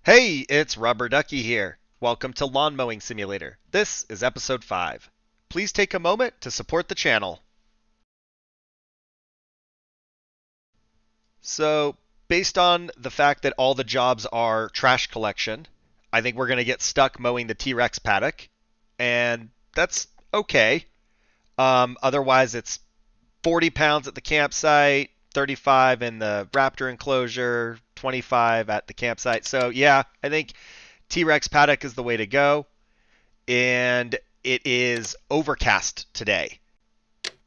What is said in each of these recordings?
Hey, it's Rubber Ducky here. Welcome to Lawn Mowing Simulator. This is episode 5. Please take a moment to support the channel. So, based on the fact that all the jobs are trash collection, I think we're going to get stuck mowing the T-Rex Paddock, and that's okay. Otherwise, it's 40 pounds at the campsite, 35 in the raptor enclosure, 25 at the campsite. So, yeah, I think T-Rex Paddock is the way to go. And it is overcast today.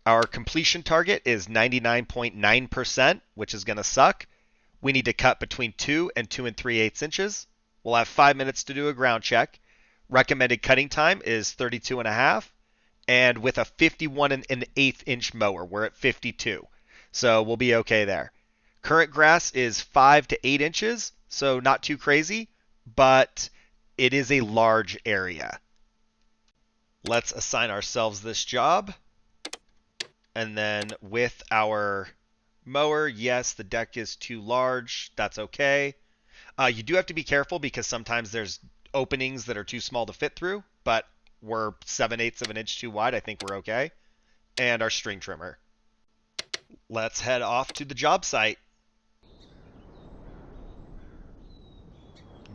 Our completion target is 99.9%, which is going to suck. We need to cut between 2 and 2 and 3/8 inches. We'll have 5 minutes to do a ground check. Recommended cutting time is 32 and a half. And with a 51 and an eighth inch mower, we're at 52. So we'll be okay there. Current grass is 5 to 8 inches, so not too crazy, but it is a large area. Let's assign ourselves this job. And then with our mower, yes, the deck is too large. That's okay. You do have to be careful because sometimes there's openings that are too small to fit through, but we're 7/8 of an inch too wide. I think we're okay. And our string trimmer. Let's head off to the job site.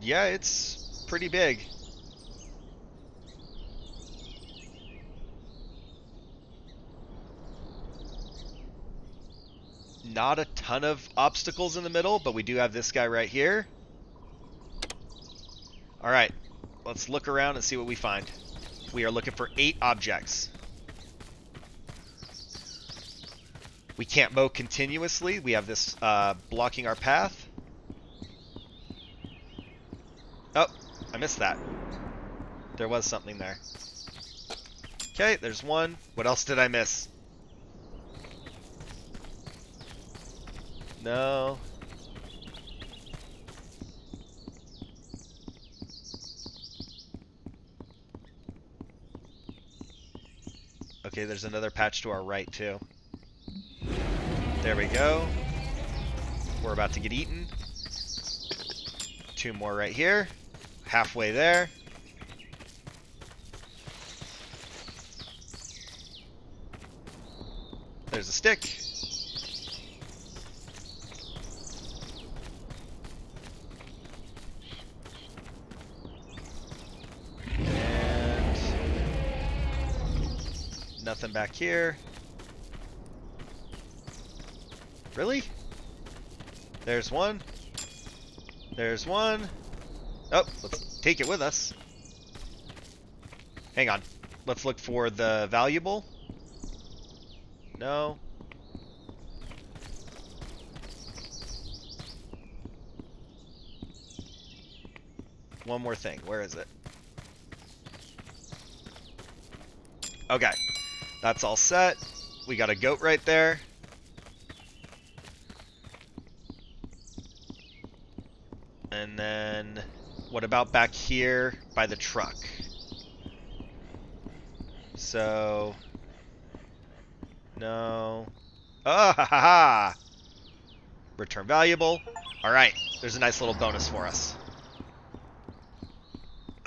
Yeah, it's pretty big. Not a ton of obstacles in the middle, but we do have this guy right here. All right, let's look around and see what we find. We are looking for 8 objects. We can't mow continuously. We have this blocking our path. Oh, I missed that. There was something there. Okay, there's one. What else did I miss? No. Okay, there's another patch to our right, too. There we go. We're about to get eaten. 2 more right here. Halfway there. There's a stick. And nothing back here. Really? There's one. There's one. Oh, let's take it with us. Hang on. Let's look for the valuable. No. One more thing. Where is it? Okay. That's all set. We got a goat right there. And then, what about back here by the truck? So, no. Oh, ha ha ha! Return valuable. Alright, there's a nice little bonus for us.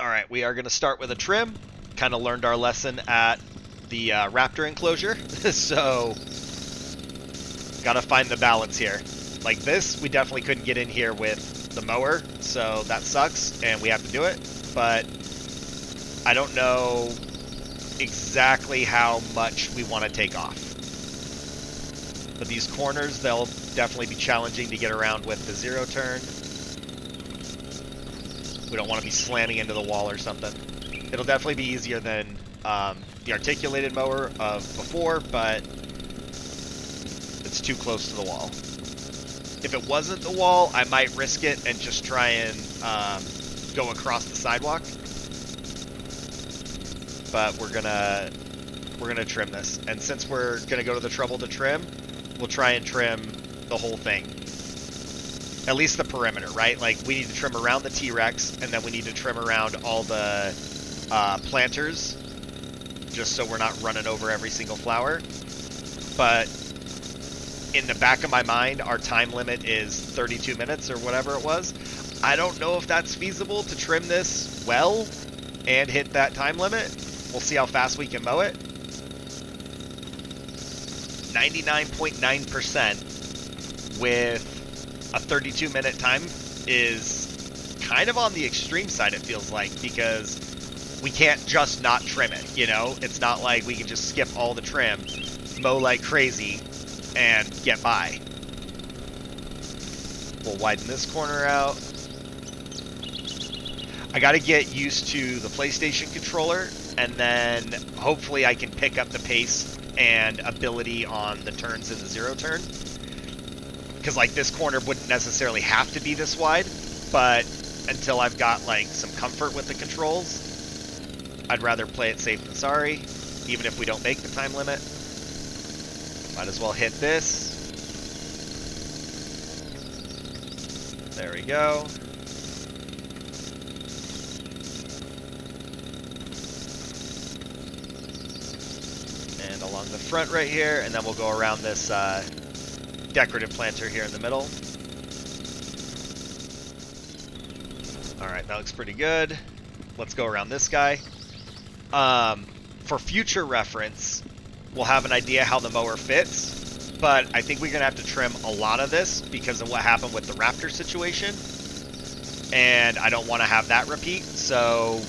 Alright, we are going to start with a trim. Kind of learned our lesson at the raptor enclosure. So, gotta find the balance here. Like this, we definitely couldn't get in here with the mower, so that sucks, and we have to do it. But I don't know exactly how much we want to take off. But these corners, they'll definitely be challenging to get around with the zero turn. We don't want to be slamming into the wall or something. It'll definitely be easier than the articulated mower of before, but it's too close to the wall. If it wasn't the wall, I might risk it and just try and go across the sidewalk. But we're gonna trim this, and since we're gonna go to the trouble to trim, we'll try and trim the whole thing. At least the perimeter, right? Like, we need to trim around the T-Rex, and then we need to trim around all the planters, just so we're not running over every single flower. But in the back of my mind, our time limit is 32 minutes or whatever it was. I don't know if that's feasible to trim this well and hit that time limit. We'll see how fast we can mow it. 99.9% with a 32-minute time is kind of on the extreme side, it feels like, because we can't just not trim it, you know? It's not like we can just skip all the trim, mow like crazy, and get by. We'll widen this corner out. I gotta get used to the PlayStation controller, and then hopefully I can pick up the pace and ability on the turns in the zero turn. Because, like, this corner wouldn't necessarily have to be this wide, but until I've got, like, some comfort with the controls, I'd rather play it safe than sorry, even if we don't make the time limit. Might as well hit this. There we go. And along the front right here, and then we'll go around this decorative planter here in the middle. Alright, that looks pretty good. Let's go around this guy. For future reference, we'll have an idea how the mower fits, but I think we're going to have to trim a lot of this because of what happened with the raptor situation, and I don't want to have that repeat. So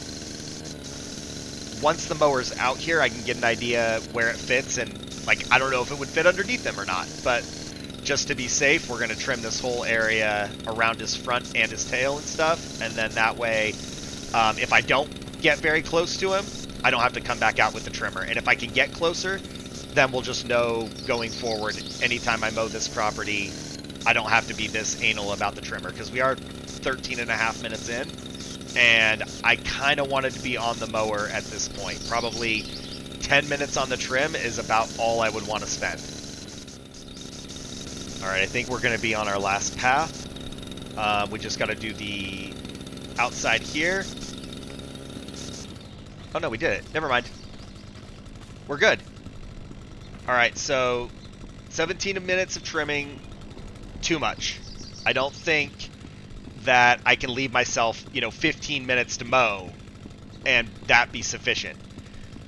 once the mower's out here, I can get an idea where it fits, and, like, I don't know if it would fit underneath them or not, but just to be safe, we're going to trim this whole area around his front and his tail and stuff, and then that way, if I don't get very close to him, I don't have to come back out with the trimmer. And if I can get closer, then we'll just know going forward, anytime I mow this property, I don't have to be this anal about the trimmer, because we are 13 and a half minutes in, and I kind of wanted to be on the mower at this point. Probably 10 minutes on the trim is about all I would want to spend. Alright, I think we're going to be on our last path. We just got to do the outside here. Oh no, we did it. Never mind. We're good. Alright, so 17 minutes of trimming, too much. I don't think that I can leave myself, 15 minutes to mow and that be sufficient.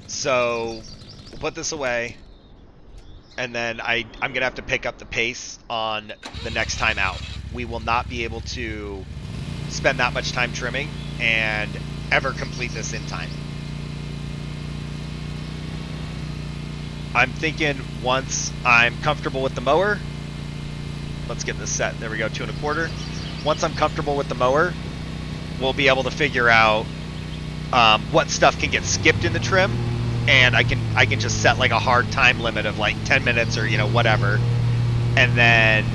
So we'll put this away, and then I'm going to have to pick up the pace on the next time out. We will not be able to spend that much time trimming and ever complete this in time. I'm thinking once I'm comfortable with the mower, let's get this set. There we go, 2 1/4. Once I'm comfortable with the mower, we'll be able to figure out what stuff can get skipped in the trim, and I can just set like a hard time limit of like 10 minutes or whatever, and then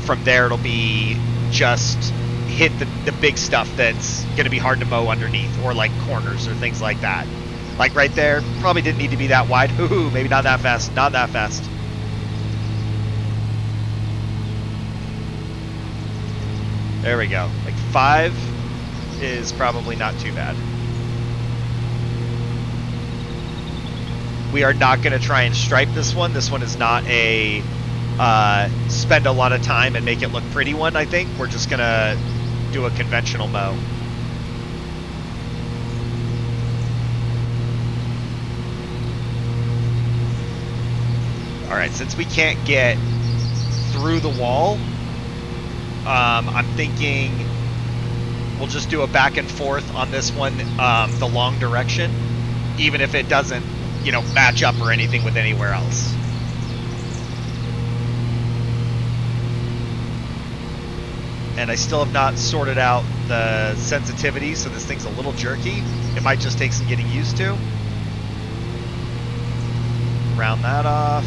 from there it'll be just hit the big stuff that's gonna be hard to mow underneath, or like corners or things like that. Like right there, probably didn't need to be that wide. Ooh, maybe not that fast. Not that fast. There we go. Like 5 is probably not too bad. We are not going to try and stripe this one. This one is not a spend a lot of time and make it look pretty one, I think. We're just going to do a conventional mow. Alright, since we can't get through the wall, I'm thinking we'll just do a back and forth on this one, the long direction, even if it doesn't, match up or anything with anywhere else. And I still have not sorted out the sensitivity, so this thing's a little jerky. It might just take some getting used to. Round that off.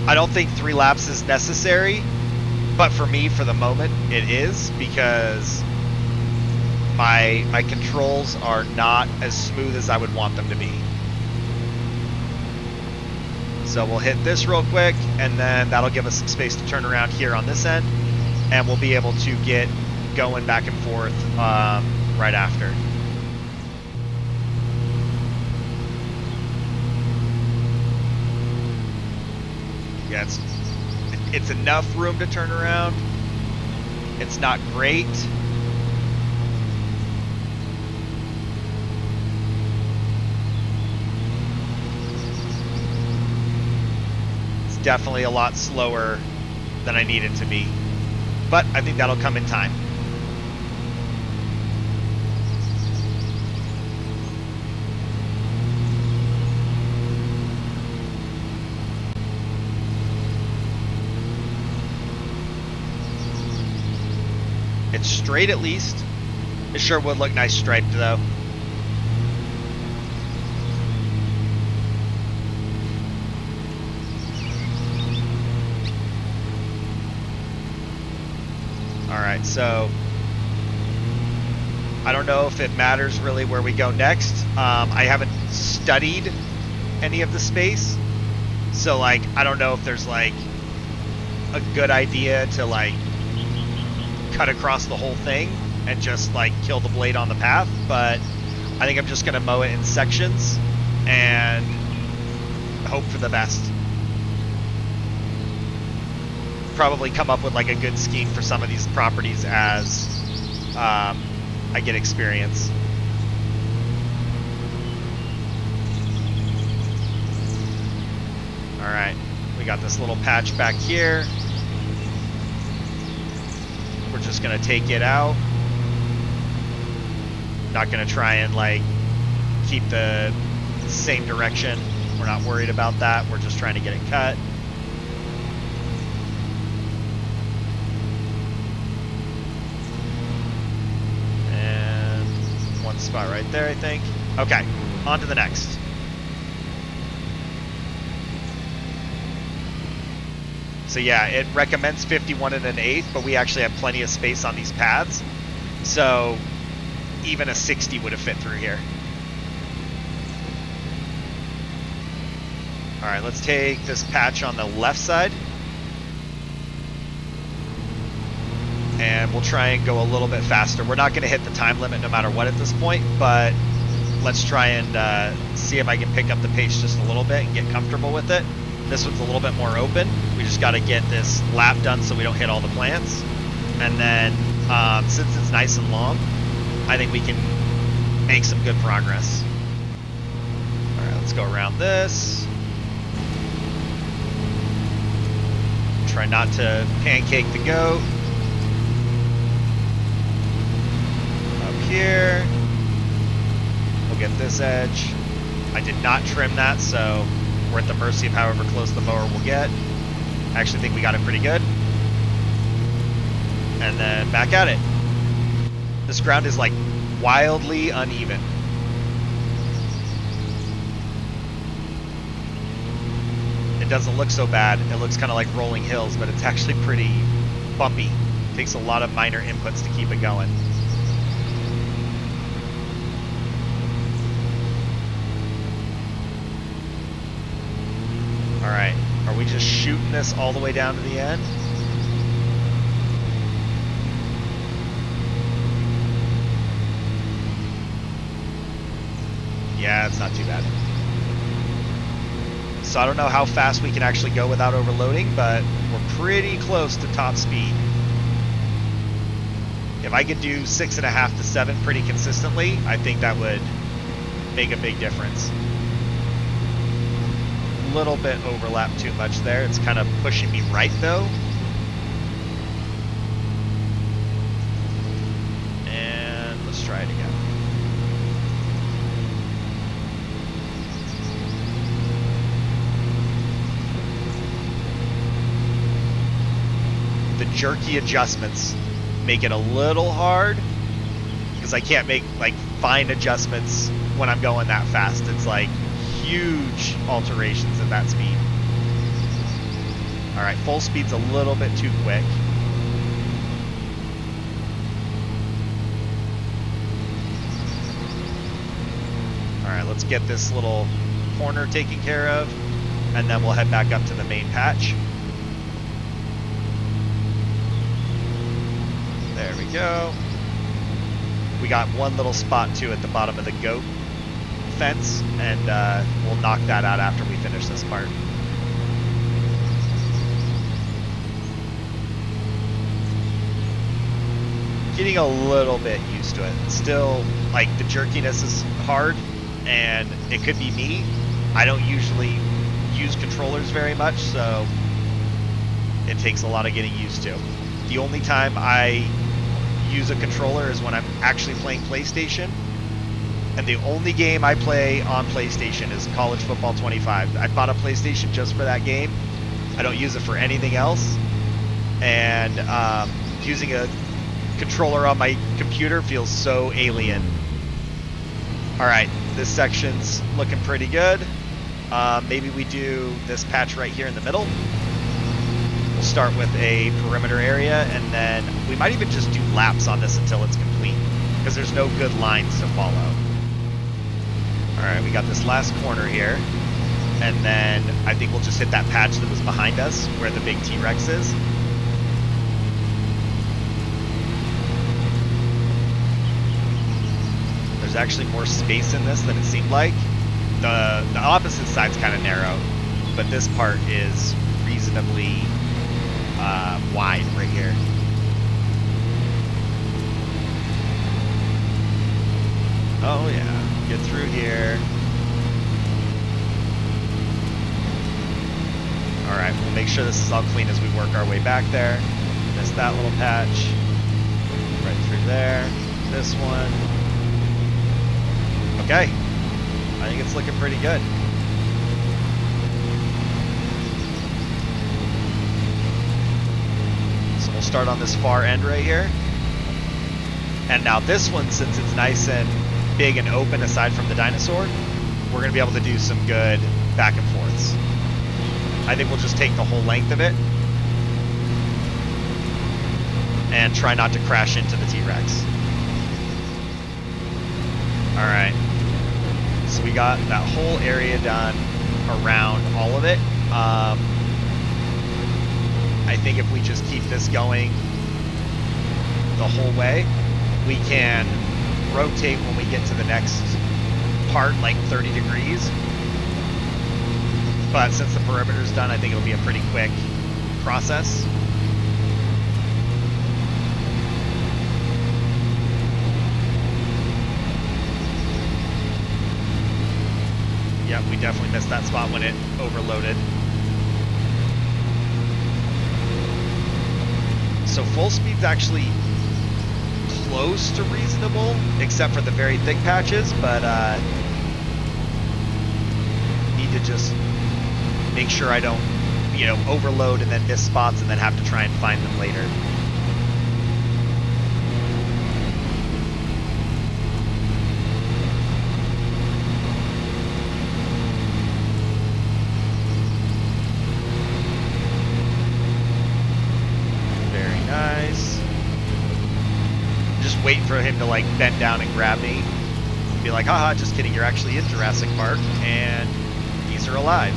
I don't think 3 laps is necessary, but for me, for the moment, it is, because my controls are not as smooth as I would want them to be. So we'll hit this real quick, and then that'll give us some space to turn around here on this end, and we'll be able to get going back and forth right after. Yeah, it's enough room to turn around. It's not great. It's definitely a lot slower than I need it to be. But I think that'll come in time. It's straight at least. It sure would look nice striped though. Alright, so I don't know if it matters really where we go next. I haven't studied any of the space. So like, I don't know if there's like a good idea to like cut across the whole thing and just like kill the blade on the path, but I think I'm just gonna mow it in sections and hope for the best. Probably come up with like a good scheme for some of these properties as I get experience. Alright, we got this little patch back here. We're just gonna take it out. Not gonna try and like keep the same direction. We're not worried about that. We're just trying to get it cut. And one spot right there, I think. Okay, on to the next. So yeah, it recommends 51 1/8, but we actually have plenty of space on these paths. So even a 60 would have fit through here. All right, let's take this patch on the left side. And we'll try and go a little bit faster. We're not gonna hit the time limit no matter what at this point, but let's try and see if I can pick up the pace just a little bit and get comfortable with it. This one's a little bit more open. We just got to get this lap done so we don't hit all the plants. And then, since it's nice and long, I think we can make some good progress. All right, let's go around this. Try not to pancake the goat. Up here. We'll get this edge. I did not trim that, so we're at the mercy of however close the mower will get. I actually think we got it pretty good. And then back at it. This ground is like wildly uneven. It doesn't look so bad. It looks kind of like rolling hills, but it's actually pretty bumpy. It takes a lot of minor inputs to keep it going. Alright, are we just shooting this all the way down to the end? Yeah, it's not too bad. So I don't know how fast we can actually go without overloading, but we're pretty close to top speed. If I could do 6.5 to 7 pretty consistently, I think that would make a big difference. Little bit overlap too much there. It's kind of pushing me right though. And let's try it again. The jerky adjustments make it a little hard because I can't make like fine adjustments when I'm going that fast. It's like huge alterations at that speed. All right, full speed's a little bit too quick. All right, let's get this little corner taken care of, and then we'll head back up to the main patch. There we go. We got one little spot too at the bottom of the goat fence, and we'll knock that out after we finish this part. getting a little bit used to it. Still, like, the jerkiness is hard, and it could be me. I don't usually use controllers very much, so it takes a lot of getting used to. The only time I use a controller is when I'm actually playing PlayStation, and the only game I play on PlayStation is College Football 25. I bought a PlayStation just for that game. I don't use it for anything else, and using a controller on my computer feels so alien. Alright, this section's looking pretty good. Maybe we do this patch right here in the middle. We'll start with a perimeter area, and then we might even just do laps on this until it's complete, because there's no good lines to follow. Alright, we got this last corner here, and then I think we'll just hit that patch that was behind us, where the big T-Rex is. There's actually more space in this than it seemed like. The opposite side's kind of narrow, but this part is reasonably wide right here. Oh yeah, get through here. Alright, we'll make sure this is all clean as we work our way back there. Missed that little patch. Right through there. This one. Okay. I think it's looking pretty good. So we'll start on this far end right here. And now this one, since it's nice and big and open aside from the dinosaur, we're going to be able to do some good back and forths. I think we'll just take the whole length of it and try not to crash into the T-Rex. Alright. So we got that whole area done around all of it. I think if we just keep this going the whole way, we can rotate when we get to the next part like 30 degrees. But since the perimeter's done, I think it'll be a pretty quick process. Yep, we definitely missed that spot when it overloaded. So full speed's actually close to reasonable, except for the very thick patches, but need to just make sure I don't, overload and then miss spots and then have to try and find them later. Very nice. Just wait for him to like bend down and grab me. Be like, haha, just kidding, you're actually in Jurassic Park and these are alive.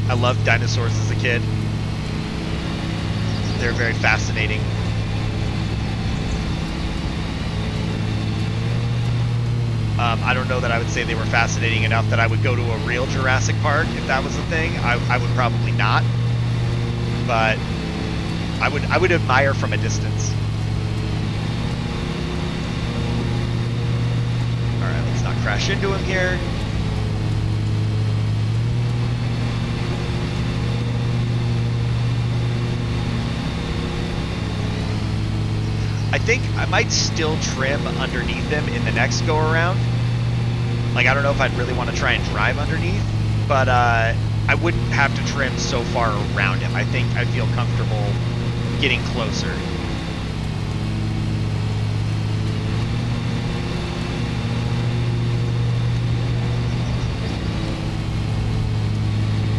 I loved dinosaurs as a kid. They're very fascinating. I don't know that I would say they were fascinating enough that I would go to a real Jurassic Park if that was a thing. I would probably not. But I would admire from a distance. Alright, let's not crash into him here. I think I might still trim underneath him in the next go around. Like, I don't know if I'd really want to try and drive underneath, but I wouldn't have to trim so far around him. I think I feel comfortable getting closer.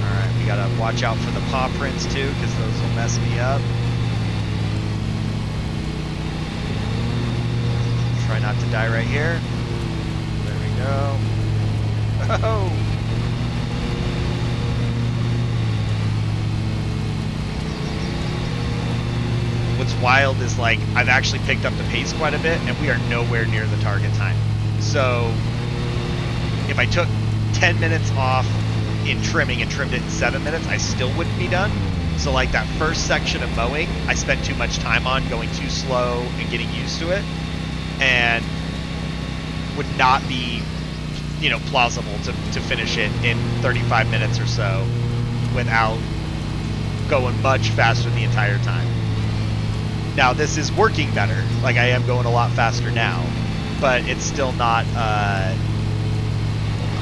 Alright, we gotta watch out for the paw prints too, because those will mess me up. Try not to die right here. There we go. Oh! What's wild is, like, I've actually picked up the pace quite a bit, and we are nowhere near the target time. So, if I took 10 minutes off in trimming and trimmed it in 7 minutes, I still wouldn't be done. So like that first section of mowing, I spent too much time on, going too slow and getting used to it, and would not be, plausible to finish it in 35 minutes or so without going much faster the entire time. Now this is working better, like I am going a lot faster now, but it's still not, hold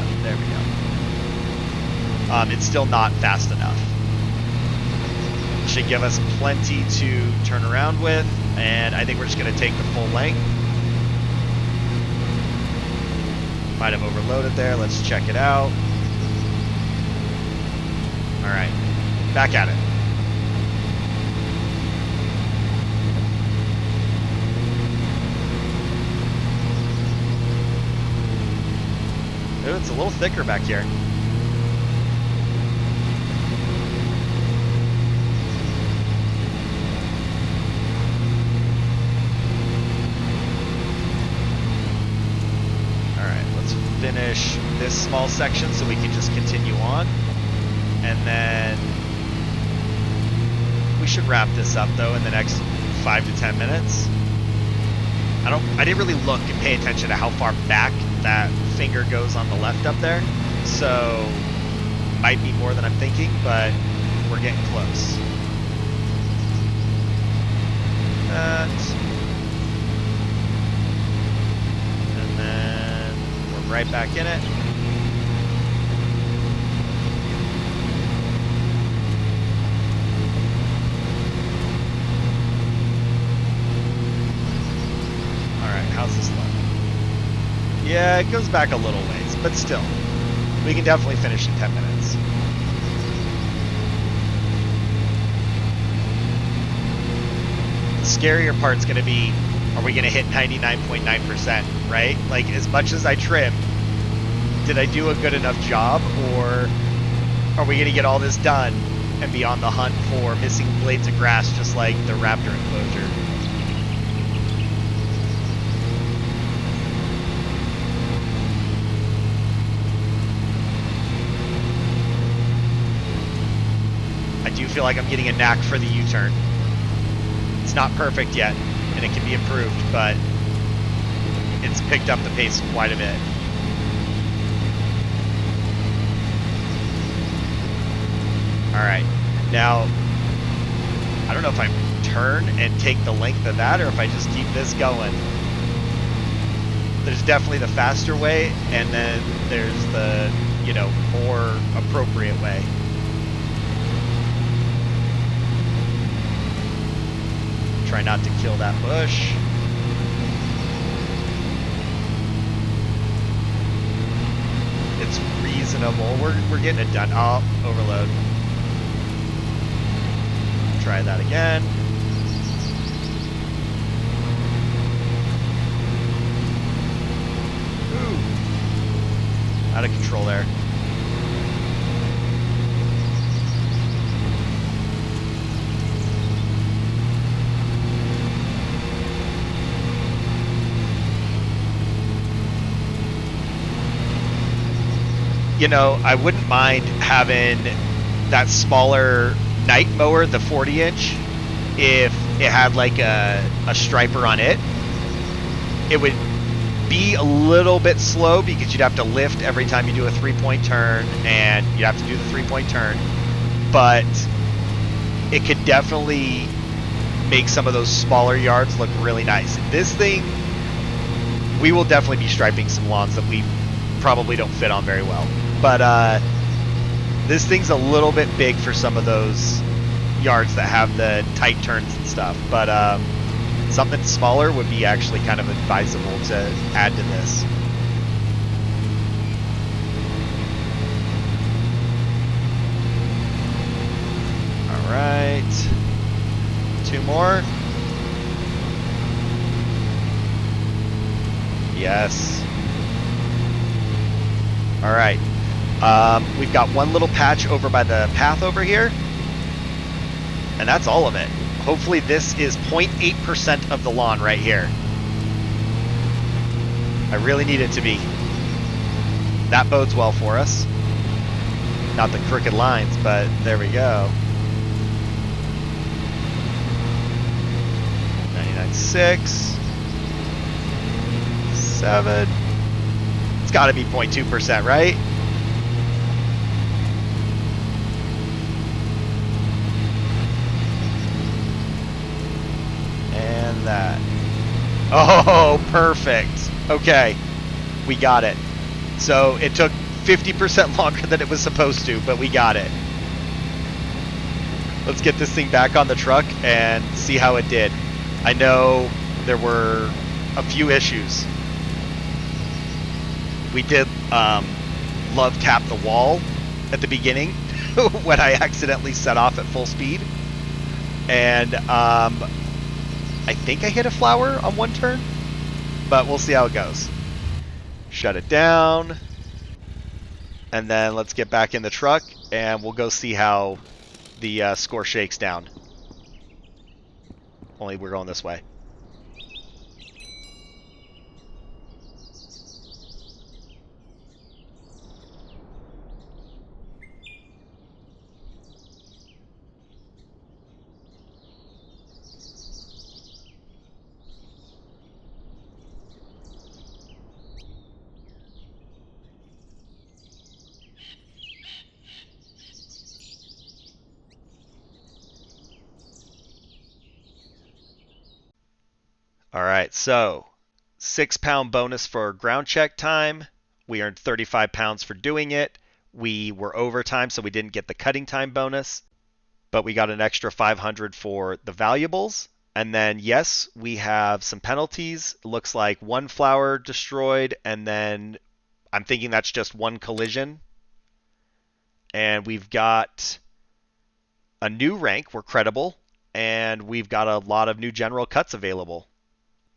on, there we go. It's still not fast enough. Should give us plenty to turn around with, and I think we're just going to take the full length. Might have overloaded there. Let's check it out. All right, back at it. Ooh, it's a little thicker back here. Finish this small section so we can just continue on, and then we should wrap this up though in the next 5 to 10 minutes. I didn't really look and pay attention to how far back that finger goes on the left up there, so might be more than I'm thinking, but we're getting close. And then right back in it. Alright, how's this look? Yeah, it goes back a little ways, but still. We can definitely finish in 10 minutes. The scarier part's going to be, are we going to hit 99.9%, right? Like, as much as I trimmed, did I do a good enough job, or are we going to get all this done and be on the hunt for missing blades of grass just like the raptor enclosure? I do feel like I'm getting a knack for the U-turn. It's not perfect yet, and it can be improved, but it's picked up the pace quite a bit. Alright, now, I don't know if I turn and take the length of that, or if I just keep this going. There's definitely the faster way, and then there's the, more appropriate way. Try not to kill that bush. It's reasonable. We're getting it done. Oh, overload. Try that again. Ooh. Out of control there. I wouldn't mind having that smaller night mower, the 40-inch, if it had like a striper on it. It would be a little bit slow because you'd have to lift every time you do a 3-point turn, and you'd have to do the 3-point turn, but it could definitely make some of those smaller yards look really nice. This thing, we will definitely be striping some lawns that we probably don't fit on very well. But this thing's a little bit big for some of those yards that have the tight turns and stuff. But something smaller would be actually kind of advisable to add to this. All right. 2 more. Yes. All right. We've got one little patch over by the path over here, and that's all of it. Hopefully this is 0.8% of the lawn right here. I really need it to be. That bodes well for us. Not the crooked lines, but there we go. 0.6, 7. It's got to be 0.2%, right? And that. Oh, perfect. Okay, we got it. So it took 50% longer than it was supposed to, but we got it. Let's get this thing back on the truck and see how it did. I know there were a few issues. We did love tap the wall at the beginning when I accidentally set off at full speed. And I think I hit a flower on one turn, but we'll see how it goes. Shut it down. And then let's get back in the truck and we'll go see how the score shakes down. Only we're going this way. All right, so 6-pound bonus for ground check time. We earned 35 pounds for doing it. We were overtime, so we didn't get the cutting time bonus, but we got an extra 500 for the valuables. And then, yes, we have some penalties. Looks like one flower destroyed, and then I'm thinking that's just one collision. And we've got a new rank. We're credible, and we've got a lot of new general cuts available.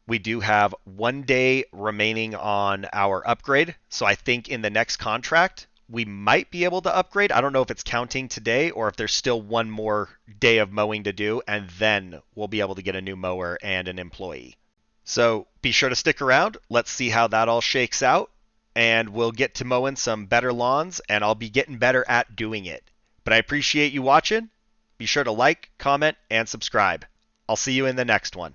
We do have 1 day remaining on our upgrade. So I think in the next contract, we might be able to upgrade. I don't know if it's counting today or if there's still one more day of mowing to do, and then we'll be able to get a new mower and an employee. So be sure to stick around. Let's see how that all shakes out, and we'll get to mowing some better lawns, and I'll be getting better at doing it. But I appreciate you watching. Be sure to like, comment, and subscribe. I'll see you in the next one.